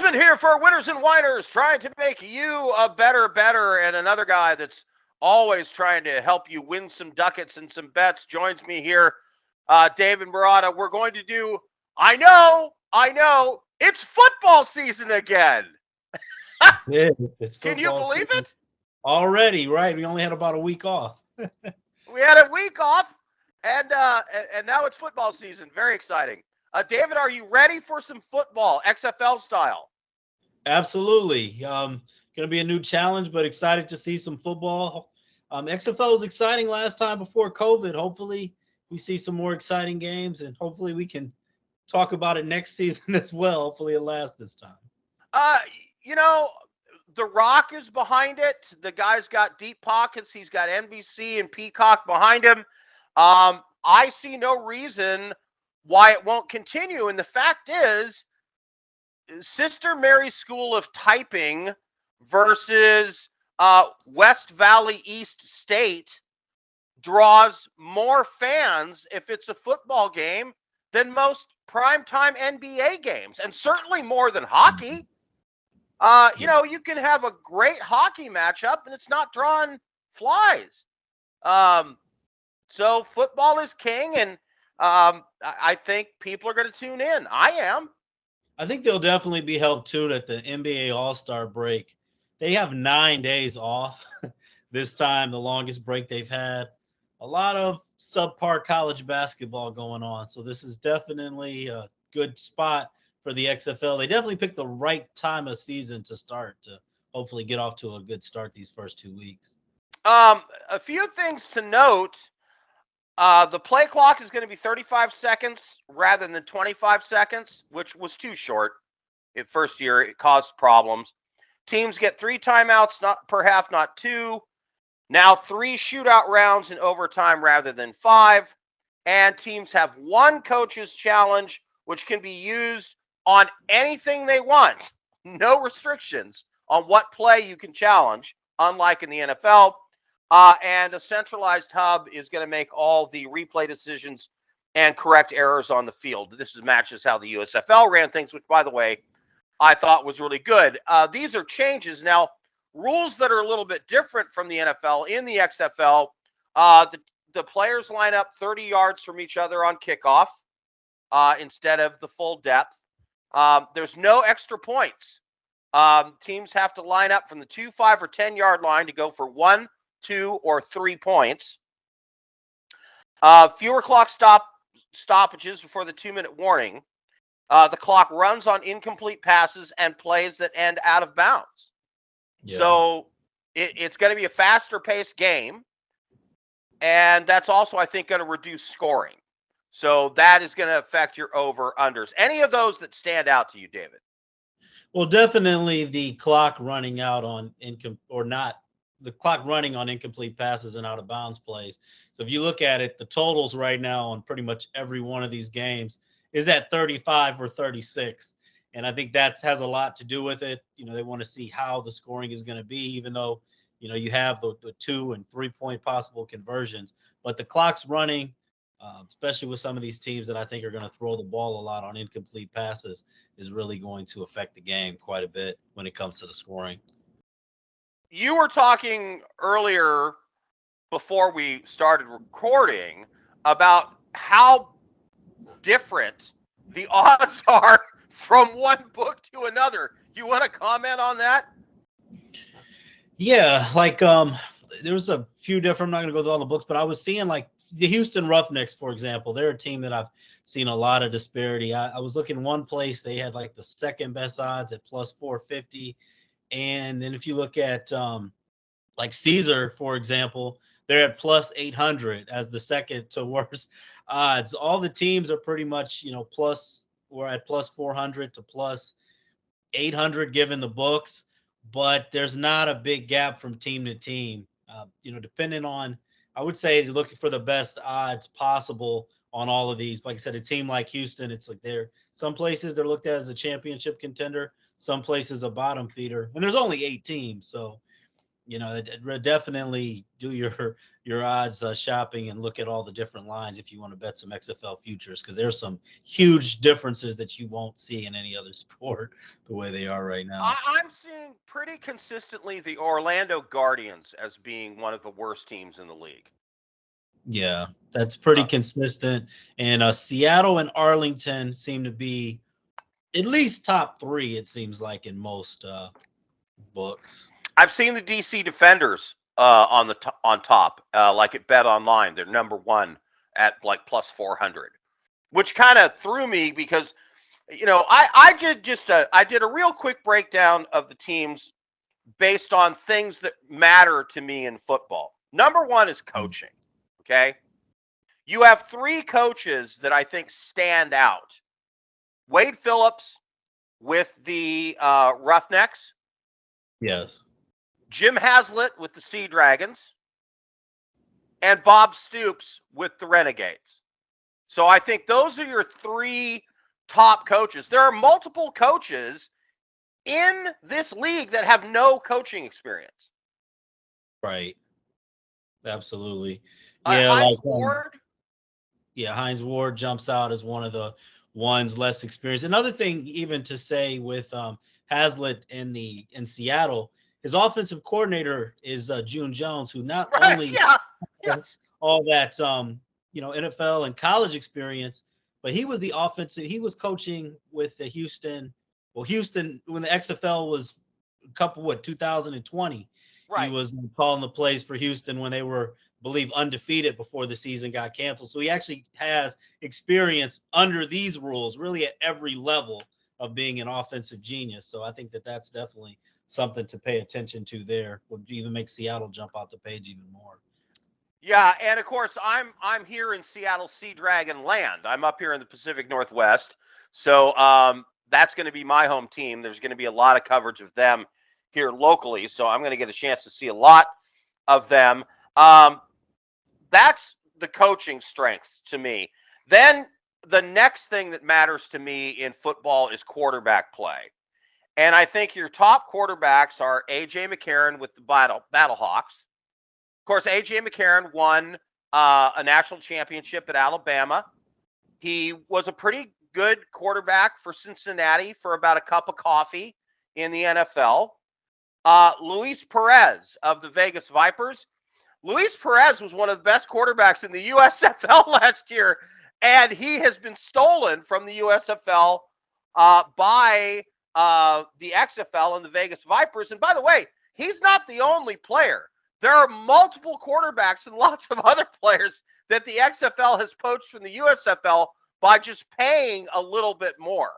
Esmond here for Winners and Winers, trying to make you a better, and another guy that's always trying to help you win some ducats and some bets joins me here, David Murata. We're going to do, I know, it's football season again. Yeah, it's Can you football believe season it? already, right? We only had about a week off. We had a week off, and now it's football season. Very exciting. David, are you ready for some football, XFL style? Absolutely. Going to be a new challenge, but excited to see some football. XFL was exciting last time before COVID. Hopefully, we see some more exciting games, and hopefully, we can talk about it next season as well. Hopefully, it lasts this time. Uh, you know, The Rock is behind it. The guy's got deep pockets. He's got NBC and Peacock behind him. I see no reason why it won't continue. And the fact is, Sister Mary's School of Typing versus West Valley East State draws more fans if it's a football game than most primetime NBA games, and certainly more than hockey. You can have a great hockey matchup and it's not drawing flies. So football is king, and I think people are going to tune in. I am. I think they'll definitely be helped too that the NBA All-Star break, they have 9 days off this time, the longest break they've had. A lot of subpar college basketball going on. So this is definitely a good spot for the XFL. They definitely picked the right time of season to start to hopefully get off to a good start these first 2 weeks. A few things to note. The play clock is going to be 35 seconds rather than 25 seconds, which was too short. First year, it caused problems. Teams get 3 timeouts not per half, not 2. Now 3 shootout rounds in overtime rather than 5. And teams have 1 coach's challenge, which can be used on anything they want. No restrictions on what play you can challenge, unlike in the NFL. And a centralized hub is going to make all the replay decisions and correct errors on the field. This matches how the USFL ran things, which, by the way, I thought was really good. These are changes. Now, rules that are a little bit different from the NFL. In the XFL, the players line up 30 yards from each other on kickoff instead of the full depth. There's no extra points. Teams have to line up from the 2, 5, or 10-yard line to go for 1, 2, or 3 points. Fewer clock stoppages before the 2-minute warning. The clock runs on incomplete passes and plays that end out of bounds. Yeah. So it's going to be a faster-paced game, and that's also, I think, going to reduce scoring. So that is going to affect your over-unders. Any of those that stand out to you, David? Well, definitely the clock running out on the clock running on incomplete passes and out of bounds plays. So if you look at it, the totals right now on pretty much every one of these games is at 35 or 36. And I think that has a lot to do with it. They want to see how the scoring is going to be, even though, you have the 2 and 3 point possible conversions. But the clock's running, especially with some of these teams that I think are going to throw the ball a lot on incomplete passes, is really going to affect the game quite a bit when it comes to the scoring. You were talking earlier before we started recording about how different the odds are from one book to another. You want to comment on that? Yeah, there's a few different, I'm not going to go through all the books, but I was seeing like the Houston Roughnecks, for example. They're a team that I've seen a lot of disparity. I was looking one place, they had like the second best odds at plus 450. And then if you look at like Caesar, for example, they're at plus 800 as the second to worst odds. All the teams are pretty much, we're at plus 400 to plus 800 given the books, but there's not a big gap from team to team. Depending on, I would say looking for the best odds possible on all of these. Like I said, a team like Houston, it's like some places they're looked at as a championship contender, some places a bottom feeder, and there's only 8 teams. So Definitely do your odds shopping and look at all the different lines if you want to bet some XFL futures, because there's some huge differences that you won't see in any other sport the way they are right now. I'm seeing pretty consistently the Orlando Guardians as being one of the worst teams in the league. Yeah, that's pretty Uh, consistent. And Seattle and Arlington seem to be at least top three, it seems like, in most books. I've seen the DC Defenders on top, like at Bet Online. They're number one at like plus 400, which kind of threw me because I did a real quick breakdown of the teams based on things that matter to me in football. Number one is coaching. Okay, you have three coaches that I think stand out: Wade Phillips with the Roughnecks, Yes. Jim Haslett with the Sea Dragons, and Bob Stoops with the Renegades. So I think those are your three top coaches. There are multiple coaches in this league that have no coaching experience. Right. Absolutely. Yeah, Heinz Ward. Heinz Ward jumps out as one of the ones less experienced. Another thing, even to say with Haslett in Seattle, his offensive coordinator is June Jones, who not Right? only Yeah. has all that NFL and college experience, but he was the offensive. He was coaching with the Houston. Well, Houston when the XFL was a couple 2020. He Right. was calling the plays for Houston when they were, believe, undefeated before the season got canceled. So he actually has experience under these rules, really at every level of being an offensive genius. So I think that that's definitely something to pay attention to there. Would even make Seattle jump out the page even more. Yeah, and of course I'm here in Seattle Sea Dragon land. I'm up here in the Pacific Northwest. So that's going to be my home team. There's going to be a lot of coverage of them here locally. So I'm going to get a chance to see a lot of them. That's the coaching strengths to me. Then the next thing that matters to me in football is quarterback play. And I think your top quarterbacks are A.J. McCarron with the Battlehawks. Of course, A.J. McCarron won a national championship at Alabama. He was a pretty good quarterback for Cincinnati for about a cup of coffee in the NFL. Luis Perez of the Vegas Vipers. Luis Perez was one of the best quarterbacks in the USFL last year, and he has been stolen from the USFL by the XFL and the Vegas Vipers. And by the way, he's not the only player. There are multiple quarterbacks and lots of other players that the XFL has poached from the USFL by just paying a little bit more.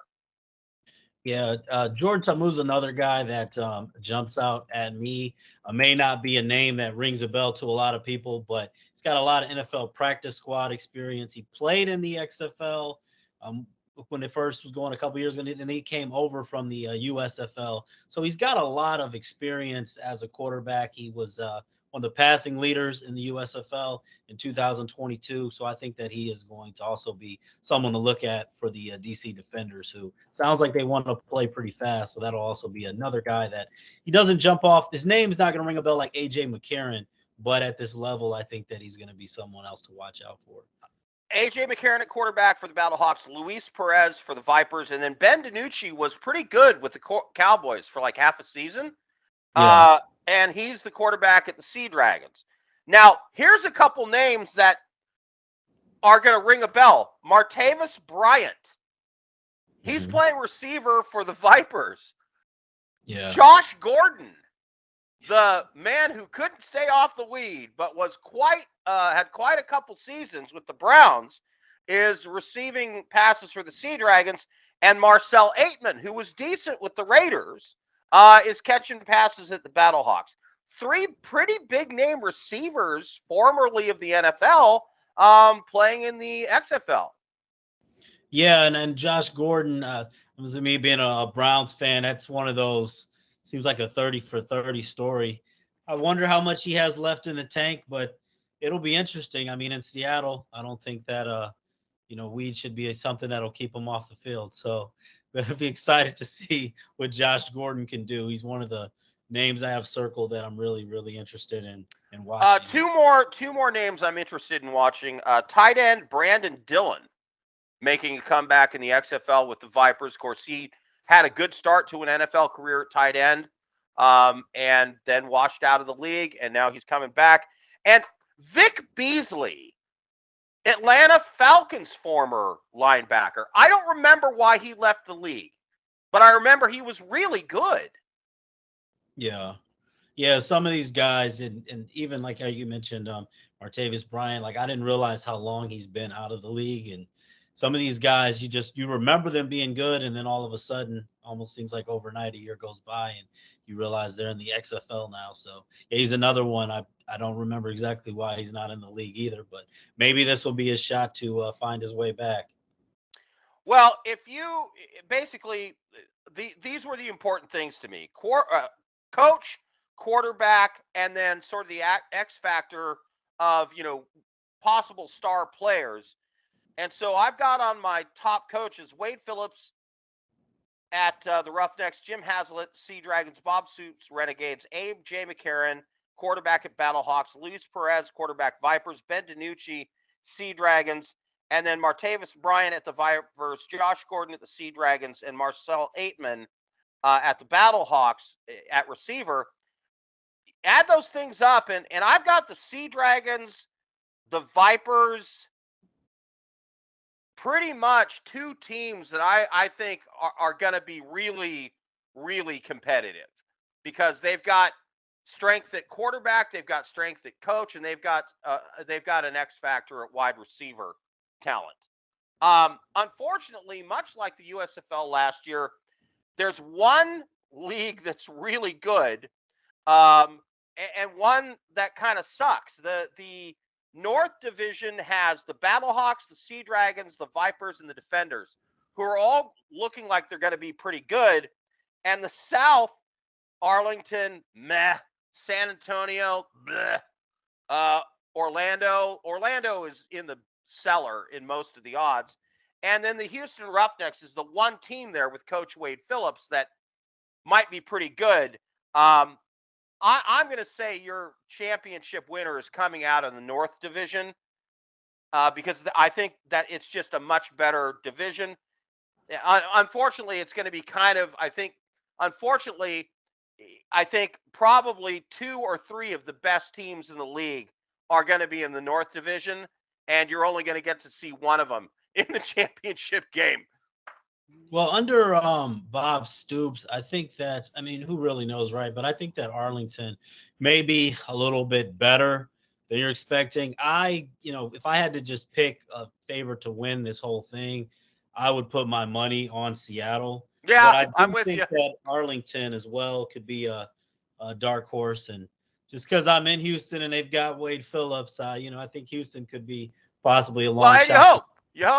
Yeah, Jordan Tamu's another guy that jumps out at me. May not be a name that rings a bell to a lot of people, but he's got a lot of NFL practice squad experience. He played in the XFL when it first was going a couple years ago, and then he came over from the USFL. So he's got a lot of experience as a quarterback. He was one of the passing leaders in the USFL in 2022. So I think that he is going to also be someone to look at for the DC Defenders, who sounds like they want to play pretty fast. So that'll also be another guy that he doesn't jump off. His name's not going to ring a bell like AJ McCarron, but at this level, I think that he's going to be someone else to watch out for. A.J. McCarron at quarterback for the Battlehawks, Luis Perez for the Vipers, and then Ben DiNucci was pretty good with the Cowboys for like half a season. Yeah. And he's the quarterback at the Sea Dragons. Now, here's a couple names that are going to ring a bell. Martavis Bryant. He's playing receiver for the Vipers. Yeah. Josh Gordon, the man who couldn't stay off the weed, but was had quite a couple seasons with the Browns, is receiving passes for the Sea Dragons. And Marcel Aitman, who was decent with the Raiders, is catching passes at the Battlehawks. Three pretty big name receivers, formerly of the NFL, playing in the XFL. Yeah, and Josh Gordon, was me being a Browns fan, that's one of those, seems like a 30 for 30 story. I wonder how much he has left in the tank, but it'll be interesting. I mean, in Seattle, I don't think that weed should be something that'll keep him off the field. So I'll be excited to see what Josh Gordon can do. He's one of the names I have circled that I'm really, really interested in watching. Two more names I'm interested in watching. Tight end Brandon Dillon making a comeback in the XFL with the Vipers. Of course, he had a good start to an NFL career at tight end, and then washed out of the league, and now he's coming back. And Vic Beasley, Atlanta Falcons former linebacker. I don't remember why he left the league, but I remember he was really good. Yeah. Yeah, some of these guys, and even like how you mentioned, Martavis Bryant, like I didn't realize how long he's been out of the league. And some of these guys, you remember them being good, and then all of a sudden, almost seems like overnight, a year goes by, and you realize they're in the XFL now. So yeah, he's another one. I don't remember exactly why he's not in the league either, but maybe this will be his shot to find his way back. Well, if you basically, these were the important things to me: coach, quarterback, and then sort of the X factor of possible star players. And so I've got on my top coaches Wade Phillips at the Roughnecks, Jim Haslett, Sea Dragons, Bob Suits, Renegades, Abe J. McCarron, quarterback at Battlehawks, Luis Perez, quarterback Vipers, Ben DiNucci, Sea Dragons, and then Martavis Bryant at the Vipers, Josh Gordon at the Sea Dragons, and Marcel Aitman at the Battlehawks at receiver. Add those things up, and I've got the Sea Dragons, the Vipers, pretty much two teams that I think are going to be really, really competitive because they've got strength at quarterback, they've got strength at coach, and they've got an X factor at wide receiver talent. Unfortunately, much like the USFL last year, there's one league that's really good, and one that kind of sucks. The North Division has the Battlehawks, the Sea Dragons, the Vipers, and the Defenders, who are all looking like they're going to be pretty good. And the South, Arlington, meh. San Antonio, bleh. Orlando is in the cellar in most of the odds. And then the Houston Roughnecks is the one team there with Coach Wade Phillips that might be pretty good. I'm going to say your championship winner is coming out of the North Division because I think that it's just a much better division. Unfortunately, it's going to be I think probably two or three of the best teams in the league are going to be in the North Division, and you're only going to get to see one of them in the championship game. Well, under Bob Stoops, I think that, I mean, who really knows, right? But I think that Arlington may be a little bit better than you're expecting. If I had to just pick a favorite to win this whole thing, I would put my money on Seattle. Yeah, But I I'm do with think you. that Arlington as well could be a dark horse. And just because I'm in Houston and they've got Wade Phillips, I think Houston could be possibly a Well, long and you shot.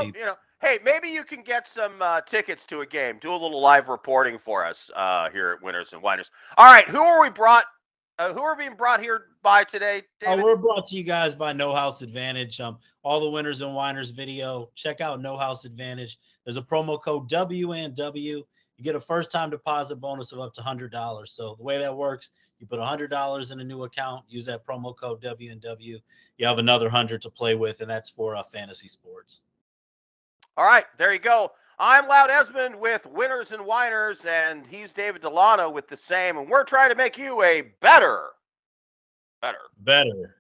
hope. Hey, maybe you can get some tickets to a game. Do a little live reporting for us here at Winners and Winers. All right, who are we brought? Who are being brought here by today, David? We're brought to you guys by No House Advantage. All the Winners and Winers video. Check out No House Advantage. There's a promo code WNW. You get a first-time deposit bonus of up to $100. So the way that works, you put $100 in a new account, use that promo code WNW. You have another 100 to play with, and that's for fantasy sports. All right, there you go. I'm Loud Esmond with Winners and Winers, and he's David Delano with the same, and we're trying to make you a better. Better.